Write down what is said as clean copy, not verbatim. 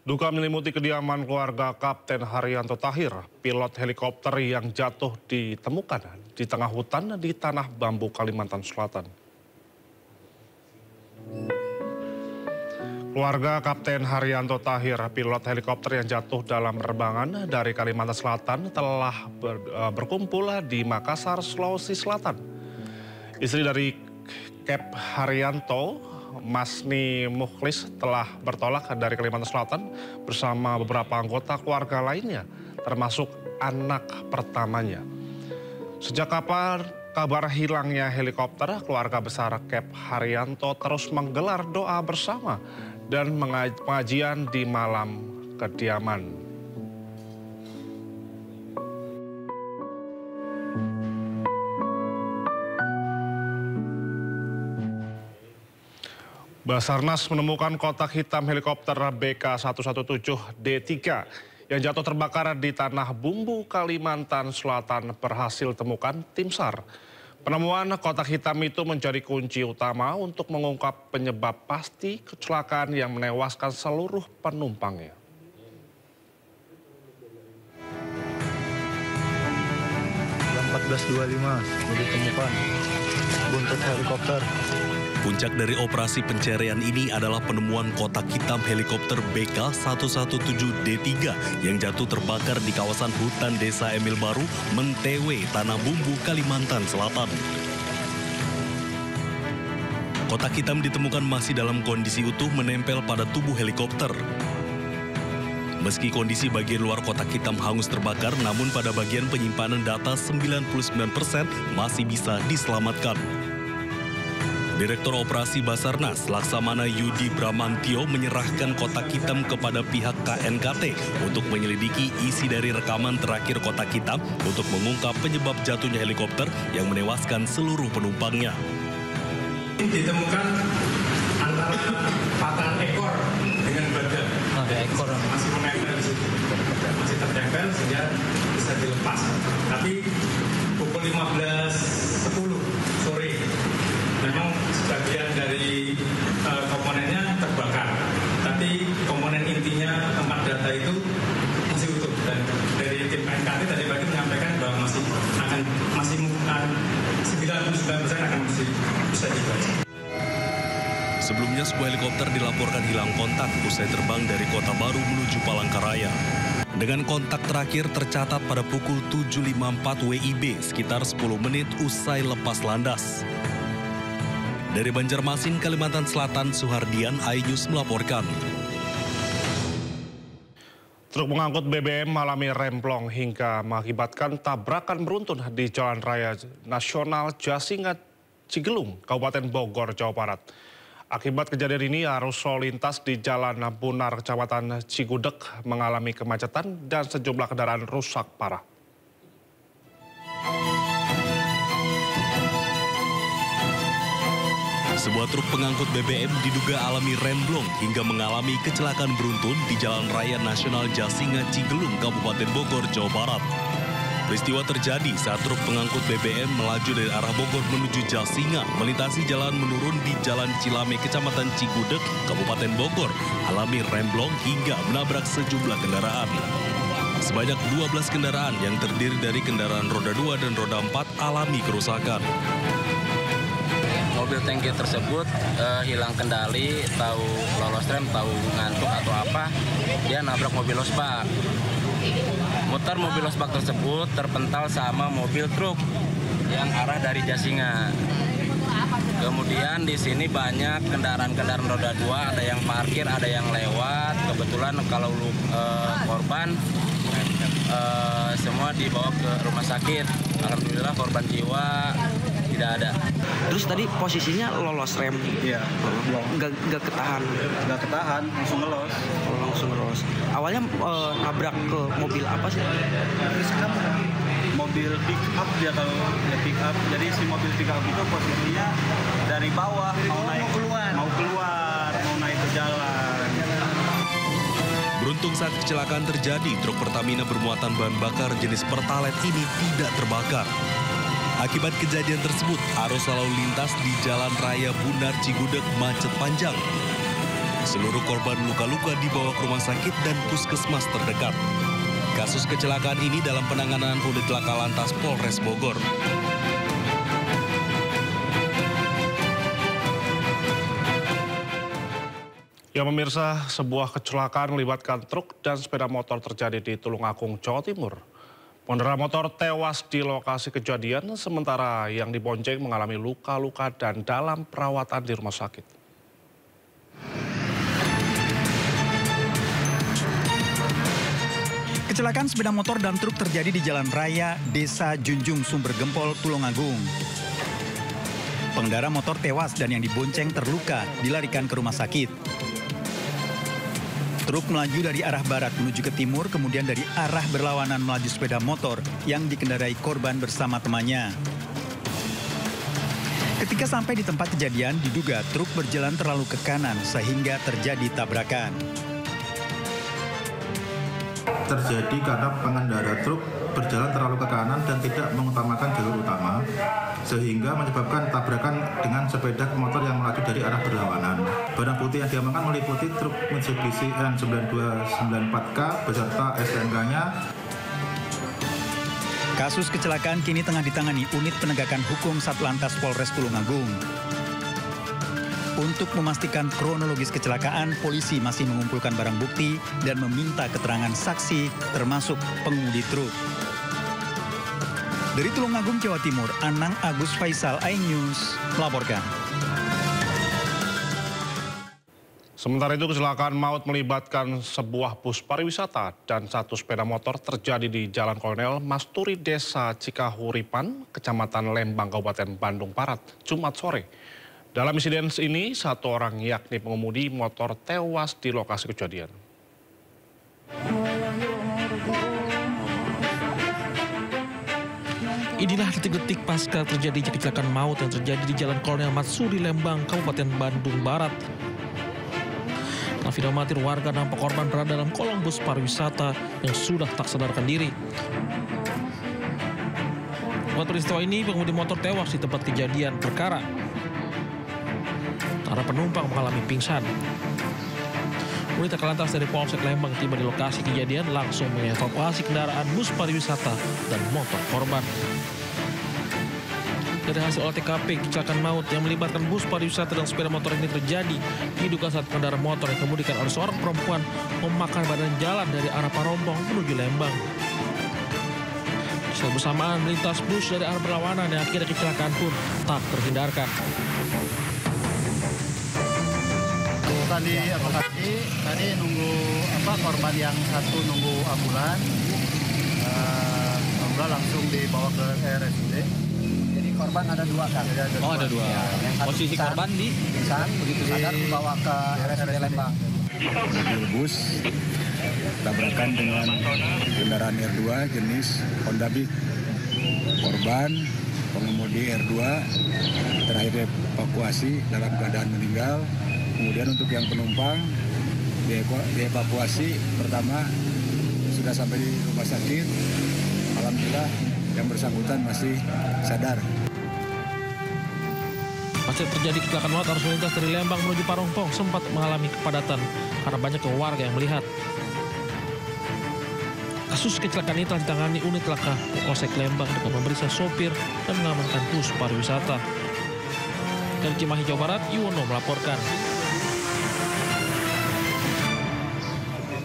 Duka menyelimuti kediaman keluarga Kapten Haryanto Tahir, pilot helikopter yang jatuh ditemukan di tengah hutan di Tanah Bambu, Kalimantan Selatan. Keluarga Kapten Haryanto Tahir, pilot helikopter yang jatuh dalam penerbangan dari Kalimantan Selatan telah berkumpul di Makassar, Sulawesi Selatan. Istri dari Kep Haryanto, Masni Mukhlis, telah bertolak dari Kalimantan Selatan bersama beberapa anggota keluarga lainnya, termasuk anak pertamanya. Sejak kabar hilangnya helikopter, keluarga besar Kep Haryanto terus menggelar doa bersama dan pengajian di malam kediaman. Basarnas menemukan kotak hitam helikopter BK117D3 yang jatuh terbakar di Tanah Bumbu, Kalimantan Selatan berhasil temukan tim SAR. Penemuan kotak hitam itu menjadi kunci utama untuk mengungkap penyebab pasti kecelakaan yang menewaskan seluruh penumpangnya. Jam 14.25 ditemukan buntut helikopter. Puncak dari operasi pencarian ini adalah penemuan kotak hitam helikopter BK117D3 yang jatuh terbakar di kawasan hutan Desa Emil Baru, Mentewe, Tanah Bumbu, Kalimantan Selatan. Kotak hitam ditemukan masih dalam kondisi utuh menempel pada tubuh helikopter. Meski kondisi bagian luar kotak hitam hangus terbakar, namun pada bagian penyimpanan data 99% masih bisa diselamatkan. Direktur Operasi Basarnas, Laksamana Yudi Bramantio, menyerahkan kotak hitam kepada pihak KNKT untuk menyelidiki isi dari rekaman terakhir kotak hitam untuk mengungkap penyebab jatuhnya helikopter yang menewaskan seluruh penumpangnya. Ditemukan antara patahan ekor dengan badan. Ekor masih menempel di situ. Masih tertempel sehingga bisa dilepas. Tapi pukul 15.10 sore memang sebagian dari komponennya terbakar, tapi komponen intinya tempat data itu masih utuh, dan dari tim KNKT tadi pagi menyampaikan bahwa masih 99% akan masih bisa dibaca. Sebelumnya sebuah helikopter dilaporkan hilang kontak usai terbang dari Kota Baru menuju Palangkaraya. Dengan kontak terakhir tercatat pada pukul 7.54 WIB, sekitar 10 menit usai lepas landas. Dari Banjarmasin, Kalimantan Selatan, Suhardian, iNews melaporkan. Truk pengangkut BBM mengalami remblong hingga mengakibatkan tabrakan beruntun di Jalan Raya Nasional Jasinga Cigelung, Kabupaten Bogor, Jawa Barat. Akibat kejadian ini, arus lalu lintas di Jalan Bunar, Kecamatan Cigudeg mengalami kemacetan dan sejumlah kendaraan rusak parah. Sebuah truk pengangkut BBM diduga alami remblong hingga mengalami kecelakaan beruntun di Jalan Raya Nasional Jasinga Cigelung, Kabupaten Bogor, Jawa Barat. Peristiwa terjadi saat truk pengangkut BBM melaju dari arah Bogor menuju Jasinga, melintasi jalan menurun di Jalan Cilame, Kecamatan Cigudeg, Kabupaten Bogor, alami remblong hingga menabrak sejumlah kendaraan. Sebanyak 12 kendaraan yang terdiri dari kendaraan roda 2 dan roda 4 alami kerusakan. Mobil tangki tersebut hilang kendali, tahu lolos rem, tahu ngantuk atau apa, dia nabrak mobil losbak. Motor mobil losbak tersebut terpental sama mobil truk yang arah dari Jasinga. Kemudian di sini banyak kendaraan-kendaraan roda 2, ada yang parkir, ada yang lewat. Kebetulan kalau korban semua dibawa ke rumah sakit. Alhamdulillah korban jiwa tidak ada. Terus tadi posisinya lolos rem? Iya. Nggak ketahan? Nggak ketahan, langsung ngelos. Oh, langsung ngelos. Awalnya nabrak ke mobil apa sih? Mobil pick up dia, kalau ya pick up. Jadi si mobil pick up itu posisinya dari bawah mau naik ke jalan. Beruntung saat kecelakaan terjadi, truk Pertamina bermuatan bahan bakar jenis Pertalite ini tidak terbakar. Akibat kejadian tersebut, arus lalu lintas di Jalan Raya Bunar Cigudeg macet panjang. Seluruh korban luka-luka dibawa ke rumah sakit dan puskesmas terdekat. Kasus kecelakaan ini dalam penanganan unit laka lantas Polres Bogor. Ya pemirsa, sebuah kecelakaan melibatkan truk dan sepeda motor terjadi di Tulungagung, Jawa Timur. Pengendara motor tewas di lokasi kejadian, sementara yang dibonceng mengalami luka-luka dan dalam perawatan di rumah sakit. Kecelakaan sepeda motor dan truk terjadi di Jalan Raya Desa Junjung Sumber Gempol, Tulungagung. Pengendara motor tewas dan yang dibonceng terluka dilarikan ke rumah sakit. Truk melaju dari arah barat menuju ke timur, kemudian dari arah berlawanan melaju sepeda motor yang dikendarai korban bersama temannya. Ketika sampai di tempat kejadian, diduga truk berjalan terlalu ke kanan sehingga terjadi tabrakan. Terjadi karena pengendara truk berjalan terlalu ke kanan dan tidak mengutamakan jalur utama, sehingga menyebabkan tabrakan dengan sepeda motor yang melaju dari arah berlawanan. Barang bukti yang diamankan meliputi truk Mitsubishi N9294K beserta STNK-nya. Kasus kecelakaan kini tengah ditangani unit penegakan hukum Satlantas Polres Tulungagung. Untuk memastikan kronologis kecelakaan, polisi masih mengumpulkan barang bukti dan meminta keterangan saksi termasuk pengemudi truk. Dari Tulungagung, Jawa Timur, Anang Agus Faisal, iNews melaporkan. Sementara itu kecelakaan maut melibatkan sebuah bus pariwisata dan satu sepeda motor terjadi di Jalan Kolonel Masturi, Desa Cikahuripan, Kecamatan Lembang, Kabupaten Bandung Barat, Jumat sore. Dalam insiden ini, satu orang yakni pengemudi motor tewas di lokasi kejadian. Inilah detik-detik pasca terjadinya kecelakaan maut yang terjadi di Jalan Kolonel Matsuri, Lembang, Kabupaten Bandung Barat. Nafi amatir warga nampak korban berada dalam kolong bus pariwisata yang sudah tak sadarkan diri. Buat peristiwa ini, pengemudi motor tewas di tempat kejadian perkara. Para penumpang mengalami pingsan. Unit laka lantas dari Polsek Lembang tiba di lokasi kejadian langsung mengevakuasi kendaraan bus pariwisata dan motor korban. Dari hasil olah TKP, kecelakaan maut yang melibatkan bus pariwisata dan sepeda motor ini terjadi diduga saat pengendara motor yang kemudian oleh seorang perempuan memakan badan jalan dari arah Parompong menuju Lembang. Setelah bersamaan melintas bus dari arah berlawanan yang akhirnya kecelakaan pun tak terhindarkan. Tadi evakuasi, tadi nunggu korban yang satu nunggu ambulan, langsung dibawa ke RSUD. Jadi korban ada dua kan? Oh ada dua. Ya, posisi pingsan, korban di pingsan, begitu sadar dibawa ke RSUD Lembang. Mobil bus tabrakan dengan kendaraan R2 jenis Honda Beat. Korban pengemudi R2 terakhir evakuasi dalam keadaan meninggal. Kemudian untuk yang penumpang dievakuasi pertama sudah sampai di rumah sakit. Alhamdulillah yang bersangkutan masih sadar. Pasca terjadi kecelakaan maut, arus lalu lintas dari Lembang menuju Parompong sempat mengalami kepadatan karena banyak warga yang melihat. Kasus kecelakaan ini telah ditangani unit laka Polsek Lembang dengan memeriksa sopir dan mengamankan bus pariwisata. Dari Cimahi, Jawa Barat, Yuwono melaporkan.